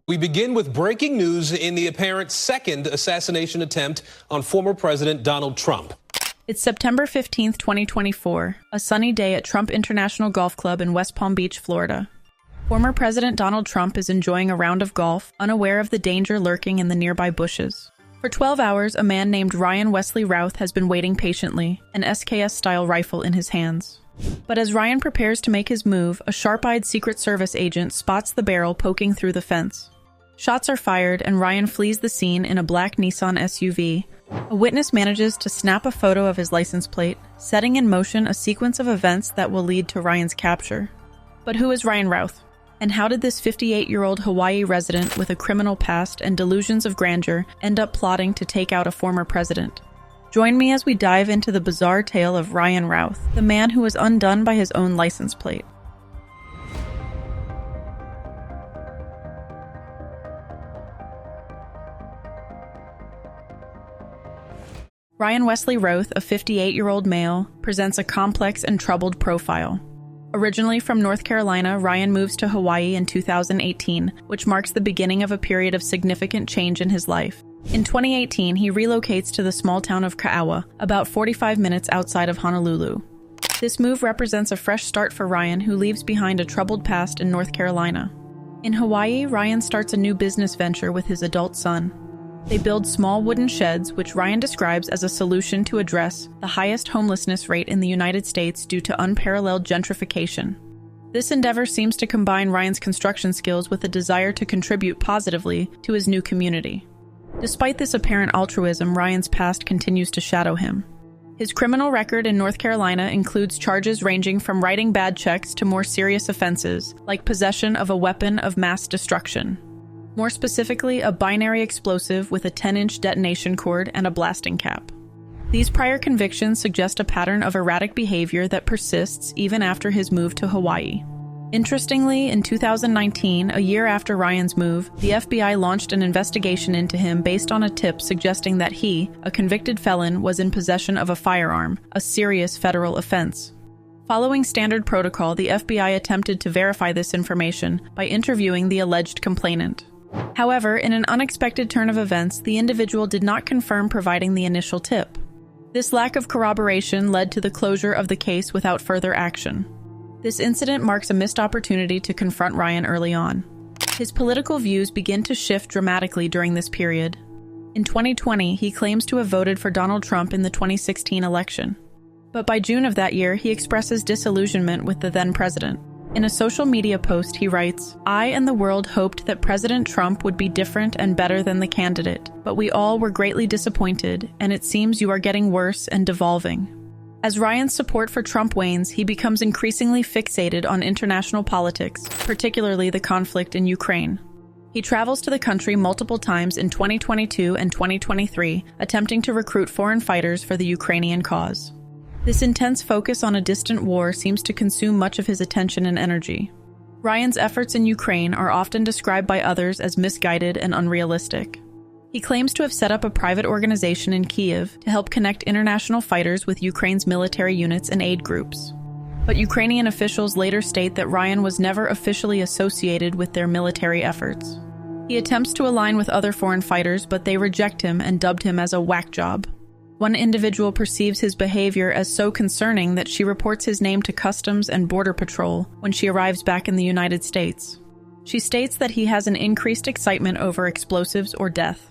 We begin with breaking news in the apparent second assassination attempt on former President Donald Trump. It's September 15th, 2024, a sunny day at Trump International Golf Club in West Palm Beach, Florida. Former President Donald Trump is enjoying a round of golf, unaware of the danger lurking in the nearby bushes. For 12 hours, a man named Ryan Wesley Routh has been waiting patiently, an SKS-style rifle in his hands. But as Ryan prepares to make his move, a sharp-eyed Secret Service agent spots the barrel poking through the fence. Shots are fired, and Ryan flees the scene in a black Nissan SUV. A witness manages to snap a photo of his license plate, setting in motion a sequence of events that will lead to Ryan's capture. But who is Ryan Routh? And how did this 58-year-old Hawaii resident with a criminal past and delusions of grandeur end up plotting to take out a former president? Join me as we dive into the bizarre tale of Ryan Routh, the man who was undone by his own license plate. Ryan Wesley Routh, a 58-year-old male, presents a complex and troubled profile. Originally from North Carolina, Ryan moves to Hawaii in 2018, which marks the beginning of a period of significant change in his life. In 2018, he relocates to the small town of Ka'awa, about 45 minutes outside of Honolulu. This move represents a fresh start for Ryan, who leaves behind a troubled past in North Carolina. In Hawaii, Ryan starts a new business venture with his adult son. They build small wooden sheds, which Ryan describes as a solution to address the highest homelessness rate in the United States due to unparalleled gentrification. This endeavor seems to combine Ryan's construction skills with a desire to contribute positively to his new community. Despite this apparent altruism, Ryan's past continues to shadow him. His criminal record in North Carolina includes charges ranging from writing bad checks to more serious offenses, like possession of a weapon of mass destruction. More specifically, a binary explosive with a 10-inch detonation cord and a blasting cap. These prior convictions suggest a pattern of erratic behavior that persists even after his move to Hawaii. Interestingly, in 2019, a year after Ryan's move, the FBI launched an investigation into him based on a tip suggesting that he, a convicted felon, was in possession of a firearm, a serious federal offense. Following standard protocol, the FBI attempted to verify this information by interviewing the alleged complainant. However, in an unexpected turn of events, the individual did not confirm providing the initial tip. This lack of corroboration led to the closure of the case without further action. This incident marks a missed opportunity to confront Ryan early on. His political views begin to shift dramatically during this period. In 2020, he claims to have voted for Donald Trump in the 2016 election. But by June of that year, he expresses disillusionment with the then president. In a social media post, he writes, "I and the world hoped that President Trump would be different and better than the candidate, but we all were greatly disappointed, and it seems you are getting worse and devolving." As Ryan's support for Trump wanes, he becomes increasingly fixated on international politics, particularly the conflict in Ukraine. He travels to the country multiple times in 2022 and 2023, attempting to recruit foreign fighters for the Ukrainian cause. This intense focus on a distant war seems to consume much of his attention and energy. Ryan's efforts in Ukraine are often described by others as misguided and unrealistic. He claims to have set up a private organization in Kyiv to help connect international fighters with Ukraine's military units and aid groups. But Ukrainian officials later state that Ryan was never officially associated with their military efforts. He attempts to align with other foreign fighters, but they reject him and dubbed him as a whack job. One individual perceives his behavior as so concerning that she reports his name to Customs and Border Patrol when she arrives back in the United States. She states that he has an increased excitement over explosives or death.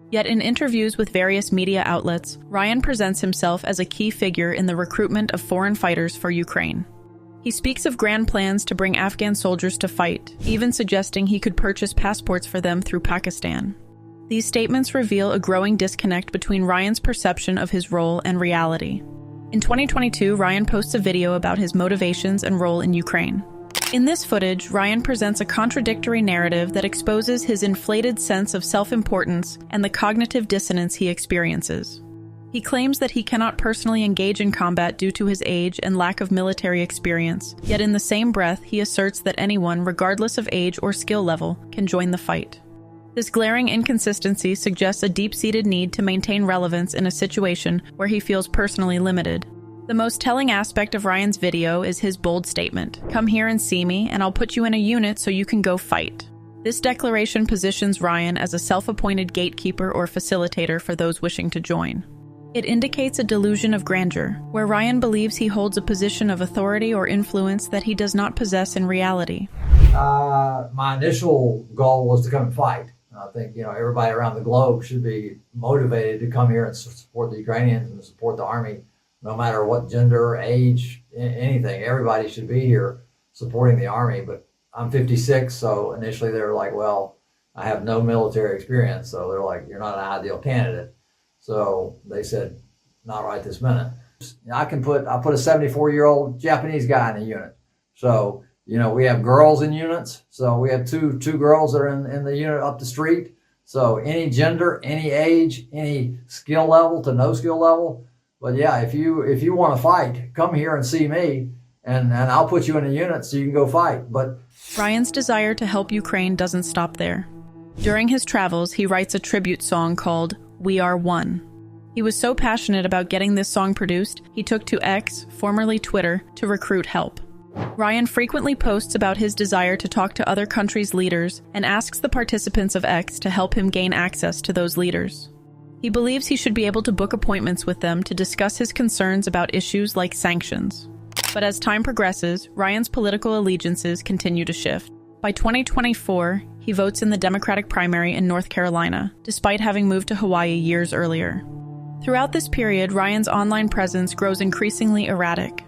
Yet in interviews with various media outlets, Ryan presents himself as a key figure in the recruitment of foreign fighters for Ukraine. He speaks of grand plans to bring Afghan soldiers to fight, even suggesting he could purchase passports for them through Pakistan. These statements reveal a growing disconnect between Ryan's perception of his role and reality. In 2022, Ryan posts a video about his motivations and role in Ukraine. In this footage, Ryan presents a contradictory narrative that exposes his inflated sense of self-importance and the cognitive dissonance he experiences. He claims that he cannot personally engage in combat due to his age and lack of military experience, yet in the same breath, he asserts that anyone, regardless of age or skill level, can join the fight. This glaring inconsistency suggests a deep-seated need to maintain relevance in a situation where he feels personally limited. The most telling aspect of Ryan's video is his bold statement, "Come here and see me, and I'll put you in a unit so you can go fight." This declaration positions Ryan as a self-appointed gatekeeper or facilitator for those wishing to join. It indicates a delusion of grandeur, where Ryan believes he holds a position of authority or influence that he does not possess in reality. My initial goal was to come and fight. I think, everybody around the globe should be motivated to come here and support the Ukrainians and support the army, no matter what gender, age, anything. Everybody should be here supporting the army. But I'm 56, so initially they were like, well, I have no military experience. So they're like, you're not an ideal candidate. So they said, not right this minute. I put a 74-year-old Japanese guy in the unit. So, we have girls in units. So we have two girls that are in the unit up the street. So any gender, any age, any skill level to no skill level. But yeah, if you want to fight, come here and see me, and I'll put you in a unit so you can go fight. But Ryan's desire to help Ukraine doesn't stop there. During his travels, he writes a tribute song called "We Are One." He was so passionate about getting this song produced, he took to X, formerly Twitter, to recruit help. Ryan frequently posts about his desire to talk to other countries' leaders and asks the participants of X to help him gain access to those leaders. He believes he should be able to book appointments with them to discuss his concerns about issues like sanctions. But as time progresses, Ryan's political allegiances continue to shift. By 2024, he votes in the Democratic primary in North Carolina, despite having moved to Hawaii years earlier. Throughout this period, Ryan's online presence grows increasingly erratic.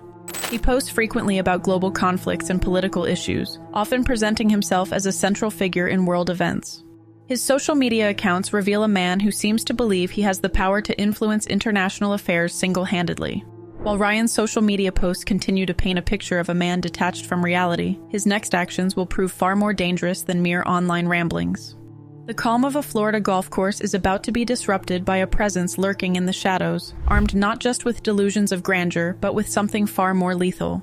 He posts frequently about global conflicts and political issues, often presenting himself as a central figure in world events. His social media accounts reveal a man who seems to believe he has the power to influence international affairs single-handedly. While Ryan's social media posts continue to paint a picture of a man detached from reality, his next actions will prove far more dangerous than mere online ramblings. The calm of a Florida golf course is about to be disrupted by a presence lurking in the shadows, armed not just with delusions of grandeur, but with something far more lethal.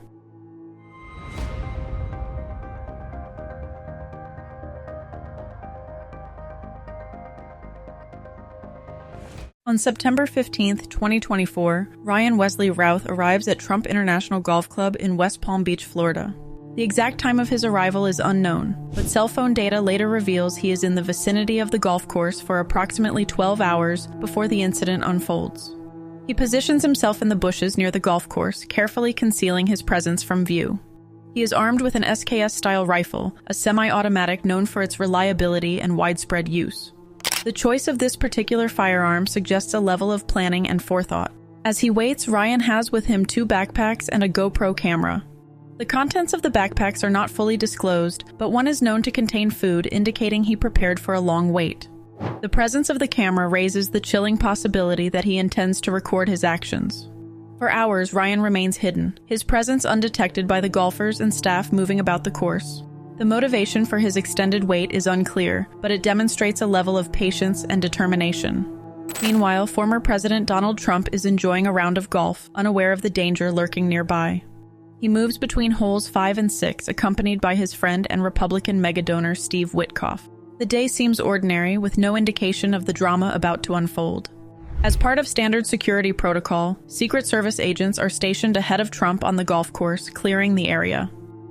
On September 15, 2024, Ryan Wesley Routh arrives at Trump International Golf Club in West Palm Beach, Florida. The exact time of his arrival is unknown, but cell phone data later reveals he is in the vicinity of the golf course for approximately 12 hours before the incident unfolds. He positions himself in the bushes near the golf course, carefully concealing his presence from view. He is armed with an SKS-style rifle, a semi-automatic known for its reliability and widespread use. The choice of this particular firearm suggests a level of planning and forethought. As he waits, Ryan has with him 2 backpacks and a GoPro camera. The contents of the backpacks are not fully disclosed, but one is known to contain food, indicating he prepared for a long wait. The presence of the camera raises the chilling possibility that he intends to record his actions. For hours, Ryan remains hidden, his presence undetected by the golfers and staff moving about the course. The motivation for his extended wait is unclear, but it demonstrates a level of patience and determination. Meanwhile, former President Donald Trump is enjoying a round of golf, unaware of the danger lurking nearby. He moves between holes 5 and 6, accompanied by his friend and Republican megadonor Steve Witkoff. The day seems ordinary, with no indication of the drama about to unfold. As part of standard security protocol, Secret Service agents are stationed ahead of Trump on the golf course, clearing the area.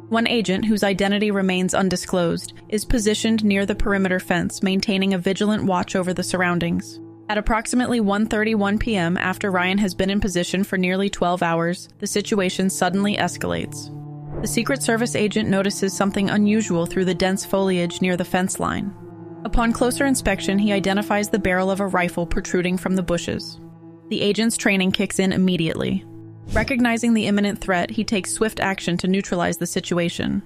One agent, whose identity remains undisclosed, is positioned near the perimeter fence, maintaining a vigilant watch over the surroundings. At approximately 1:31 p.m., after Ryan has been in position for nearly 12 hours, the situation suddenly escalates. The Secret Service agent notices something unusual through the dense foliage near the fence line. Upon closer inspection, he identifies the barrel of a rifle protruding from the bushes. The agent's training kicks in immediately. Recognizing the imminent threat, he takes swift action to neutralize the situation.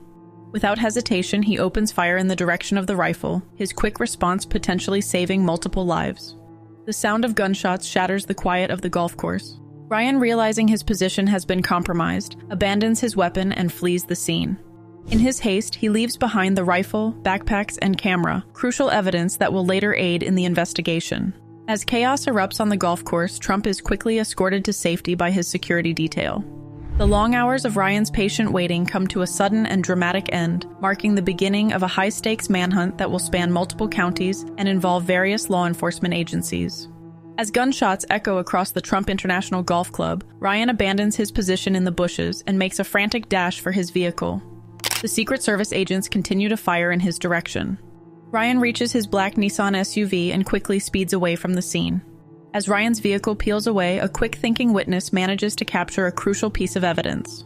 Without hesitation, he opens fire in the direction of the rifle, his quick response potentially saving multiple lives. The sound of gunshots shatters the quiet of the golf course. Ryan, realizing his position has been compromised, abandons his weapon and flees the scene. In his haste, he leaves behind the rifle, backpacks, and camera, crucial evidence that will later aid in the investigation. As chaos erupts on the golf course, Trump is quickly escorted to safety by his security detail. The long hours of Ryan's patient waiting come to a sudden and dramatic end, marking the beginning of a high-stakes manhunt that will span multiple counties and involve various law enforcement agencies. As gunshots echo across the Trump International Golf Club, Ryan abandons his position in the bushes and makes a frantic dash for his vehicle. The Secret Service agents continue to fire in his direction. Ryan reaches his black Nissan SUV and quickly speeds away from the scene. As Ryan's vehicle peels away, a quick-thinking witness manages to capture a crucial piece of evidence.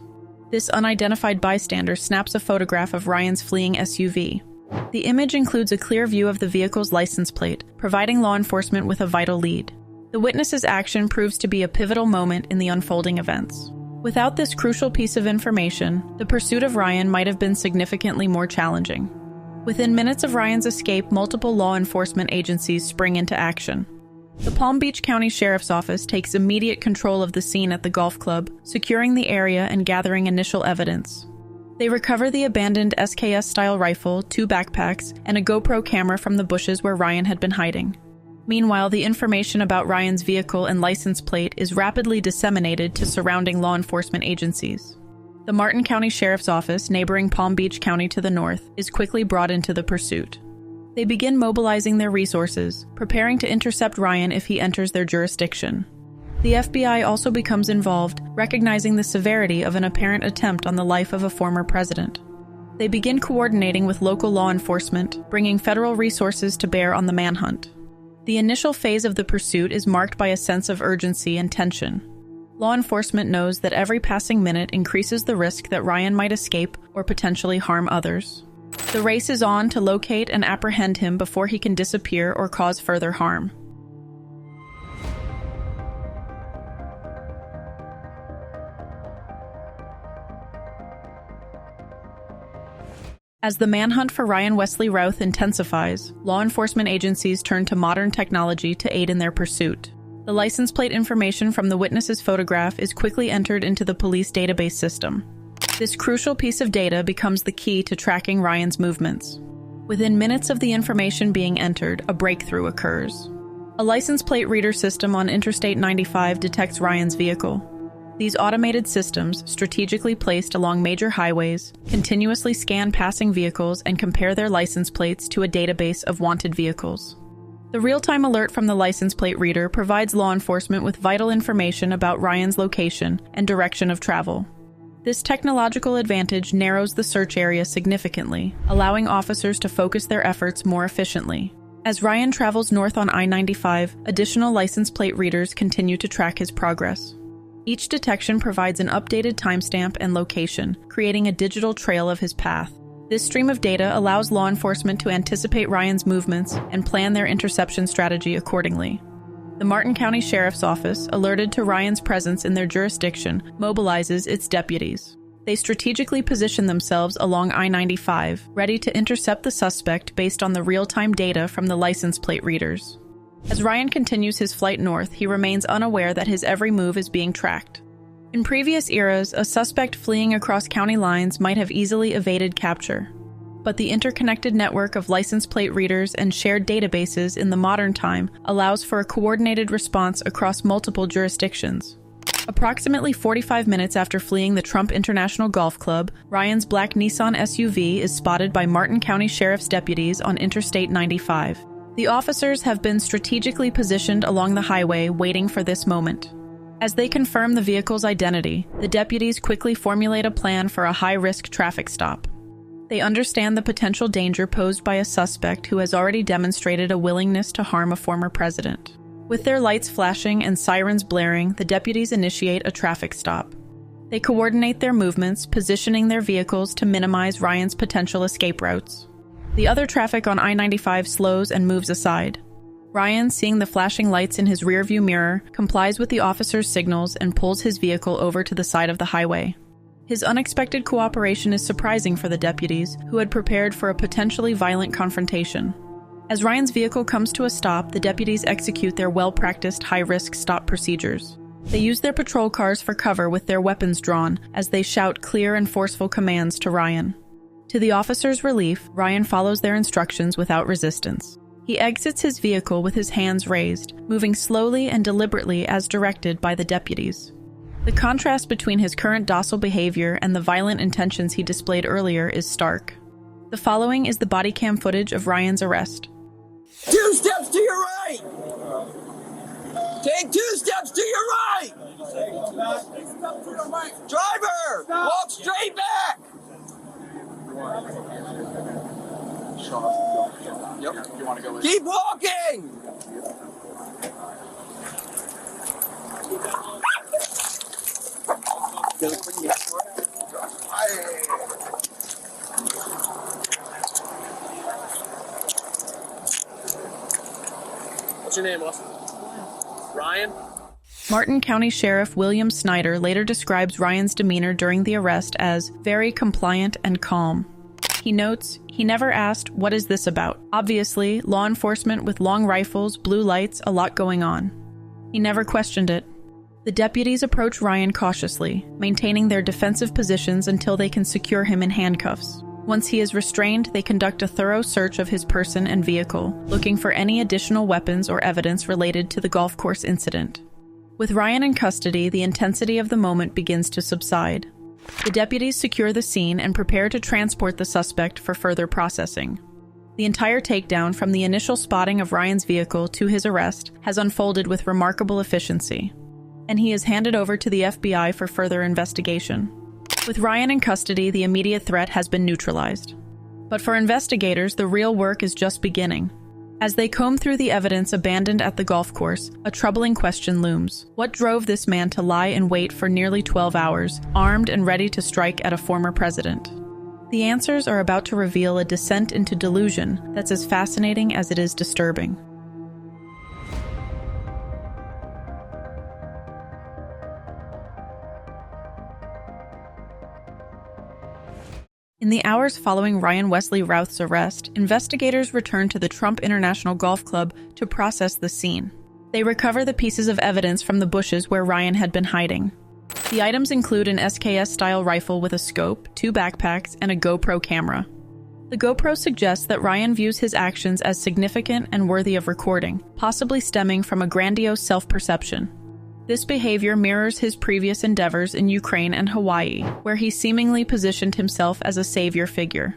This unidentified bystander snaps a photograph of Ryan's fleeing SUV. The image includes a clear view of the vehicle's license plate, providing law enforcement with a vital lead. The witness's action proves to be a pivotal moment in the unfolding events. Without this crucial piece of information, the pursuit of Ryan might have been significantly more challenging. Within minutes of Ryan's escape, multiple law enforcement agencies spring into action. The Palm Beach County Sheriff's Office takes immediate control of the scene at the golf club, securing the area and gathering initial evidence. They recover the abandoned SKS-style rifle, 2 backpacks, and a GoPro camera from the bushes where Ryan had been hiding. Meanwhile, the information about Ryan's vehicle and license plate is rapidly disseminated to surrounding law enforcement agencies. The Martin County Sheriff's Office, neighboring Palm Beach County to the north, is quickly brought into the pursuit. They begin mobilizing their resources, preparing to intercept Ryan if he enters their jurisdiction. The FBI also becomes involved, recognizing the severity of an apparent attempt on the life of a former president. They begin coordinating with local law enforcement, bringing federal resources to bear on the manhunt. The initial phase of the pursuit is marked by a sense of urgency and tension. Law enforcement knows that every passing minute increases the risk that Ryan might escape or potentially harm others. The race is on to locate and apprehend him before he can disappear or cause further harm. As the manhunt for Ryan Wesley Routh intensifies, law enforcement agencies turn to modern technology to aid in their pursuit. The license plate information from the witness's photograph is quickly entered into the police database system. This crucial piece of data becomes the key to tracking Ryan's movements. Within minutes of the information being entered, a breakthrough occurs. A license plate reader system on Interstate 95 detects Ryan's vehicle. These automated systems, strategically placed along major highways, continuously scan passing vehicles and compare their license plates to a database of wanted vehicles. The real-time alert from the license plate reader provides law enforcement with vital information about Ryan's location and direction of travel. This technological advantage narrows the search area significantly, allowing officers to focus their efforts more efficiently. As Ryan travels north on I-95, additional license plate readers continue to track his progress. Each detection provides an updated timestamp and location, creating a digital trail of his path. This stream of data allows law enforcement to anticipate Ryan's movements and plan their interception strategy accordingly. The Martin County Sheriff's Office, alerted to Ryan's presence in their jurisdiction, mobilizes its deputies. They strategically position themselves along I-95, ready to intercept the suspect based on the real-time data from the license plate readers. As Ryan continues his flight north, he remains unaware that his every move is being tracked. In previous eras, a suspect fleeing across county lines might have easily evaded capture. But the interconnected network of license plate readers and shared databases in the modern time allows for a coordinated response across multiple jurisdictions. Approximately 45 minutes after fleeing the Trump International Golf Club, Ryan's black Nissan SUV is spotted by Martin County Sheriff's deputies on Interstate 95. The officers have been strategically positioned along the highway, waiting for this moment. As they confirm the vehicle's identity, the deputies quickly formulate a plan for a high-risk traffic stop. They understand the potential danger posed by a suspect who has already demonstrated a willingness to harm a former president. With their lights flashing and sirens blaring, the deputies initiate a traffic stop. They coordinate their movements, positioning their vehicles to minimize Ryan's potential escape routes. The other traffic on I-95 slows and moves aside. Ryan, seeing the flashing lights in his rearview mirror, complies with the officer's signals and pulls his vehicle over to the side of the highway. His unexpected cooperation is surprising for the deputies, who had prepared for a potentially violent confrontation. As Ryan's vehicle comes to a stop, the deputies execute their well-practiced high-risk stop procedures. They use their patrol cars for cover with their weapons drawn as they shout clear and forceful commands to Ryan. To the officer's relief, Ryan follows their instructions without resistance. He exits his vehicle with his hands raised, moving slowly and deliberately as directed by the deputies. The contrast between his current docile behavior and the violent intentions he displayed earlier is stark. The following is the body cam footage of Ryan's arrest. 2 steps to your right! Take 2 steps to your right! Driver! Walk straight back! Yep. You want to go with Keep walking! What's your name, Austin? Ryan? Martin County Sheriff William Snyder later describes Ryan's demeanor during the arrest as very compliant and calm. He notes, he never asked, "What is this about?" Obviously, law enforcement with long rifles, blue lights, a lot going on. He never questioned it. The deputies approach Ryan cautiously, maintaining their defensive positions until they can secure him in handcuffs. Once he is restrained, they conduct a thorough search of his person and vehicle, looking for any additional weapons or evidence related to the golf course incident. With Ryan in custody, the intensity of the moment begins to subside. The deputies secure the scene and prepare to transport the suspect for further processing. The entire takedown, from the initial spotting of Ryan's vehicle to his arrest, has unfolded with remarkable efficiency, and he is handed over to the FBI for further investigation. With Ryan in custody, the immediate threat has been neutralized. But for investigators, the real work is just beginning. As they comb through the evidence abandoned at the golf course, a troubling question looms. What drove this man to lie in wait for nearly 12 hours, armed and ready to strike at a former president? The answers are about to reveal a descent into delusion that's as fascinating as it is disturbing. In the hours following Ryan Wesley Routh's arrest, investigators return to the Trump International Golf Club to process the scene. They recover the pieces of evidence from the bushes where Ryan had been hiding. The items include an SKS-style rifle with a scope, 2 backpacks, and a GoPro camera. The GoPro suggests that Ryan views his actions as significant and worthy of recording, possibly stemming from a grandiose self-perception. This behavior mirrors his previous endeavors in Ukraine and Hawaii, where he seemingly positioned himself as a savior figure.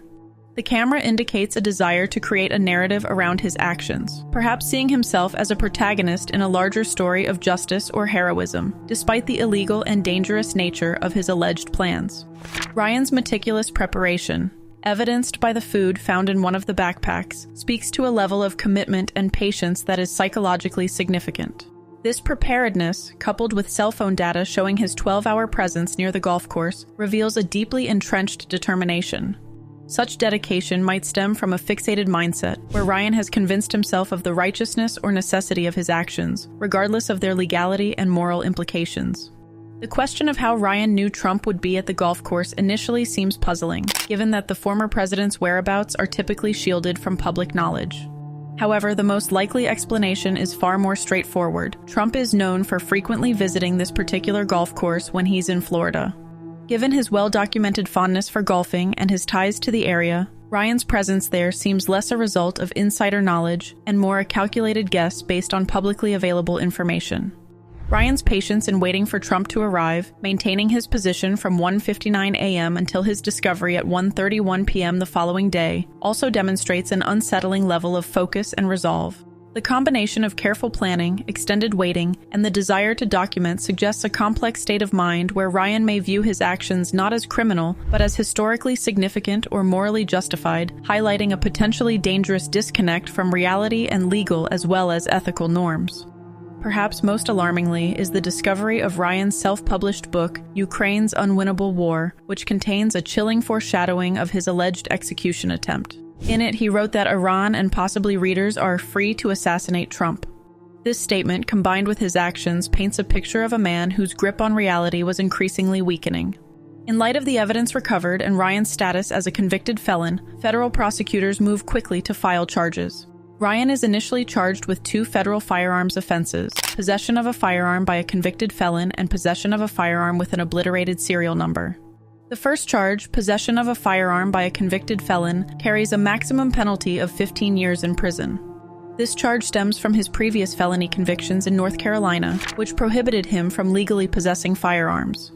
The camera indicates a desire to create a narrative around his actions, perhaps seeing himself as a protagonist in a larger story of justice or heroism, despite the illegal and dangerous nature of his alleged plans. Ryan's meticulous preparation, evidenced by the food found in one of the backpacks, speaks to a level of commitment and patience that is psychologically significant. This preparedness, coupled with cell phone data showing his 12-hour presence near the golf course, reveals a deeply entrenched determination. Such dedication might stem from a fixated mindset, where Ryan has convinced himself of the righteousness or necessity of his actions, regardless of their legality and moral implications. The question of how Ryan knew Trump would be at the golf course initially seems puzzling, given that the former president's whereabouts are typically shielded from public knowledge. However, the most likely explanation is far more straightforward. Trump is known for frequently visiting this particular golf course when he's in Florida. Given his well-documented fondness for golfing and his ties to the area, Ryan's presence there seems less a result of insider knowledge and more a calculated guess based on publicly available information. Ryan's patience in waiting for Trump to arrive, maintaining his position from 1:59 a.m. until his discovery at 1:31 p.m. the following day, also demonstrates an unsettling level of focus and resolve. The combination of careful planning, extended waiting, and the desire to document suggests a complex state of mind where Ryan may view his actions not as criminal, but as historically significant or morally justified, highlighting a potentially dangerous disconnect from reality and legal as well as ethical norms. Perhaps most alarmingly is the discovery of Ryan's self-published book, Ukraine's Unwinnable War, which contains a chilling foreshadowing of his alleged execution attempt. In it, he wrote that Iran and possibly readers are free to assassinate Trump. This statement, combined with his actions, paints a picture of a man whose grip on reality was increasingly weakening. In light of the evidence recovered and Ryan's status as a convicted felon, federal prosecutors move quickly to file charges. Ryan is initially charged with 2 federal firearms offenses: possession of a firearm by a convicted felon and possession of a firearm with an obliterated serial number. The first charge, possession of a firearm by a convicted felon, carries a maximum penalty of 15 years in prison. This charge stems from his previous felony convictions in North Carolina, which prohibited him from legally possessing firearms.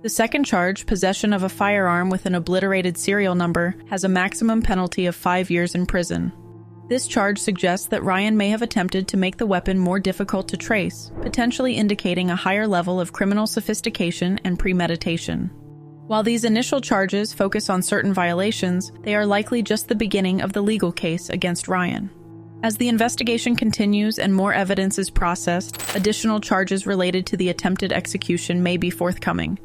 The second charge, possession of a firearm with an obliterated serial number, has a maximum penalty of 5 years in prison. This charge suggests that Ryan may have attempted to make the weapon more difficult to trace, potentially indicating a higher level of criminal sophistication and premeditation. While these initial charges focus on certain violations, they are likely just the beginning of the legal case against Ryan. As the investigation continues and more evidence is processed, additional charges related to the attempted execution may be forthcoming.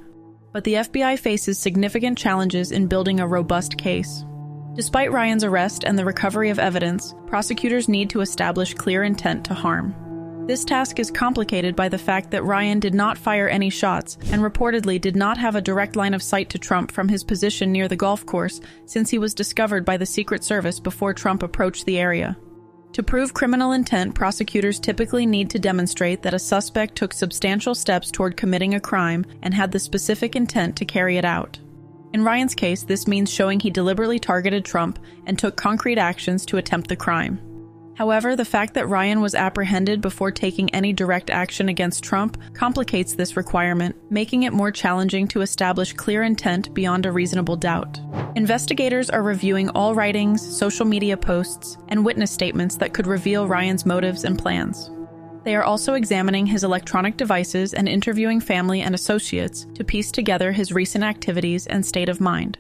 But the FBI faces significant challenges in building a robust case. Despite Ryan's arrest and the recovery of evidence, prosecutors need to establish clear intent to harm. This task is complicated by the fact that Ryan did not fire any shots and reportedly did not have a direct line of sight to Trump from his position near the golf course since he was discovered by the Secret Service before Trump approached the area. To prove criminal intent, prosecutors typically need to demonstrate that a suspect took substantial steps toward committing a crime and had the specific intent to carry it out. In Ryan's case, this means showing he deliberately targeted Trump and took concrete actions to attempt the crime. However, the fact that Ryan was apprehended before taking any direct action against Trump complicates this requirement, making it more challenging to establish clear intent beyond a reasonable doubt. Investigators are reviewing all writings, social media posts, and witness statements that could reveal Ryan's motives and plans. They are also examining his electronic devices and interviewing family and associates to piece together his recent activities and state of mind.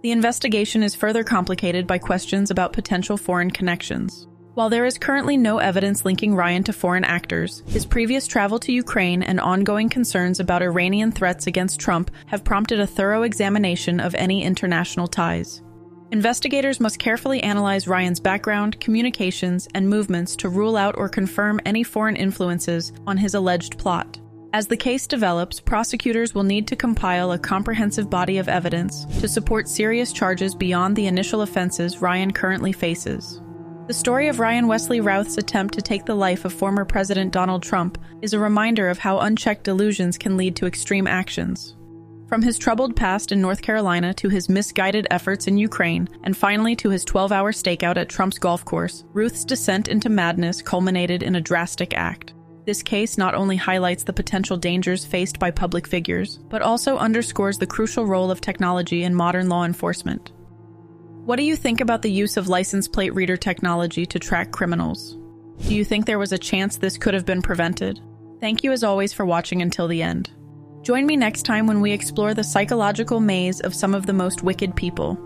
The investigation is further complicated by questions about potential foreign connections. While there is currently no evidence linking Ryan to foreign actors, his previous travel to Ukraine and ongoing concerns about Iranian threats against Trump have prompted a thorough examination of any international ties. Investigators must carefully analyze Ryan's background, communications, and movements to rule out or confirm any foreign influences on his alleged plot. As the case develops, prosecutors will need to compile a comprehensive body of evidence to support serious charges beyond the initial offenses Ryan currently faces. The story of Ryan Wesley Routh's attempt to take the life of former President Donald Trump is a reminder of how unchecked delusions can lead to extreme actions. From his troubled past in North Carolina to his misguided efforts in Ukraine, and finally to his 12-hour stakeout at Trump's golf course, Routh's descent into madness culminated in a drastic act. This case not only highlights the potential dangers faced by public figures, but also underscores the crucial role of technology in modern law enforcement. What do you think about the use of license plate reader technology to track criminals? Do you think there was a chance this could have been prevented? Thank you as always for watching until the end. Join me next time when we explore the psychological maze of some of the most wicked people.